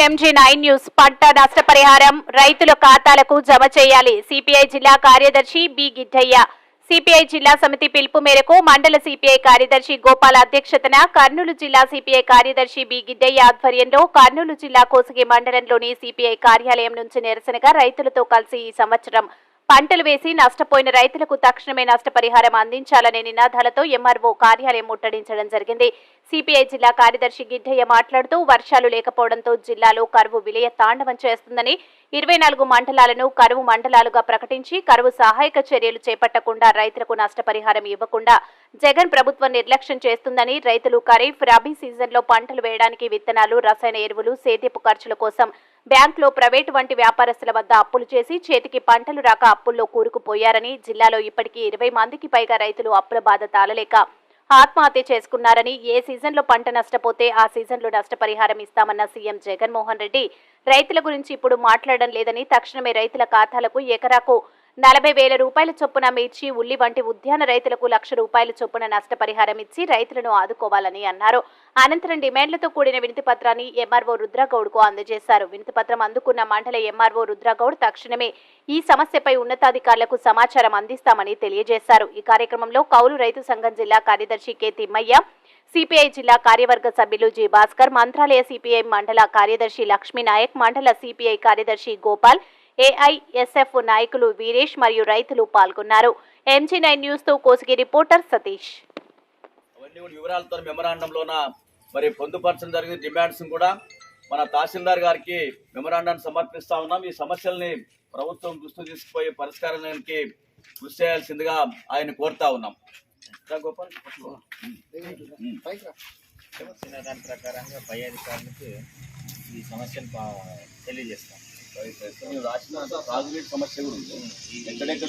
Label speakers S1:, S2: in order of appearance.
S1: MG9 news పంట నష్టపరిహారం రైతుల ఖాతాలకు జమ చేయాలి. సిపిఐ జిల్లా కార్యదర్శి బి గిడ్డయ్య. సిపిఐ జిల్లా సమితి పిలుపు మేరకు మండల సిపిఐ కార్యదర్శి గోపాల్ అధ్యక్షతన కర్నూలు జిల్లా సిపిఐ కార్యదర్శి బి గిడ్డయ్య ఆధ్వర్యంలో కర్నూలు జిల్లా కోసిగి మండలంలోని సిపిఐ కార్యాలయం నుంచి నిరసనగా రైతులతో కలిసి ఈ సంవత్సరం పంటలు వేసి నష్టపోయిన రైతులకు తక్షణమే నష్టపరిహారం అందించాలనే నినాదాలతో ఎంఆర్ఓ కార్యాలయం ముట్టడించడం జరిగింది. సిపిఐ జిల్లా కార్యదర్శి గిడ్డయ్య మాట్లాడుతూ వర్షాలు లేకపోవడంతో జిల్లాలో కరువు విలయ తాండవం చేస్తుందని 24 మండలాలను కరువు మండలాలుగా ప్రకటించి కరువు సహాయక చర్యలు చేపట్టకుండా రైతులకు నష్టపరిహారం ఇవ్వకుండా జగన్ ప్రభుత్వం నిర్లక్ష్యం చేస్తుందని రైతులు ఖరీఫ్ రబీ సీజన్లో పంటలు వేయడానికి విత్తనాలు రసాయన ఎరువులు సేద్యపు ఖర్చుల కోసం బ్యాంకులో ప్రైవేటు వంటి వ్యాపారస్తుల వద్ద అప్పులు చేసి చేతికి పంటలు రాక అప్పుల్లో కూరుకుపోయారని జిల్లాలో ఇప్పటికీ 20 మందికి పైగా రైతులు అప్పుల బాధ తాళలేక ఆత్మహత్య చేసుకున్నారని ఏ సీజన్లో పంట నష్టపోతే ఆ సీజన్లో నష్టపరిహారం ఇస్తామన్న సీఎం జగన్మోహన్ రెడ్డి రైతుల గురించి ఇప్పుడు మాట్లాడడం లేదని తక్షణమే రైతుల ఖాతాలకు ఎకరాకు 40,000 రూపాయల చొప్పున మిర్చి ఉల్లి వంటి ఉద్యాన రైతులకు 1,00,000 రూపాయల చొప్పున నష్టపరిహారం ఇచ్చి రైతులను ఆదుకోవాలని అన్నారు. అనంతరం డిమాండ్లతో కూడిన వినతి పత్రాన్ని ఎంఆర్ఓ రుద్రగౌడ్కు అందజేశారు. వినతి పత్రం అందుకున్న మండల ఎంఆర్ఓ రుద్రగౌడ్ తక్షణమే ఈ సమస్యపై ఉన్నతాధికారులకు సమాచారం అందిస్తామని తెలియజేశారు. ఈ కార్యక్రమంలో కౌలు రైతు సంఘం జిల్లా కార్యదర్శి కె తిమ్మయ్య, సిపిఐ జిల్లా కార్యవర్గ సభ్యులు జి భాస్కర్, మంత్రాలయ సిపిఐ మండల కార్యదర్శి లక్ష్మీనాయక్, మండల సిపిఐ కార్యదర్శి గోపాల్, ఏఐఎస్ఎఫ్ నాయకులు వీరేష్ మరియు రైతులు పాల్గొన్నారు. MG9 న్యూస్ తో కోసిగి రిపోర్టర్ సతీష్.
S2: అవన్నీ వివరాలతో మెమరాండంలోన మరి పొందుపరచడం జరిగిన డిమాండ్స్ కూడా మన తహసీల్దార్ గారికి మెమరాండాన్ని సమర్పిస్తా ఉన్నాం. ఈ సమస్యల్ని ప్రభుత్వం దృష్టికి తీసుకుపోయే పరిష్కారానికి కృషి చేయాల్సిందిగా ఆయన కోరుతా ఉన్నాం. గోపాల్
S3: దాని ప్రకారంగా పై అధికారులకు ఈ సమస్యను తెలియజేస్తాం.
S2: రాసిన సమస్య కూడా ఉంది. ఎక్కడెక్కడ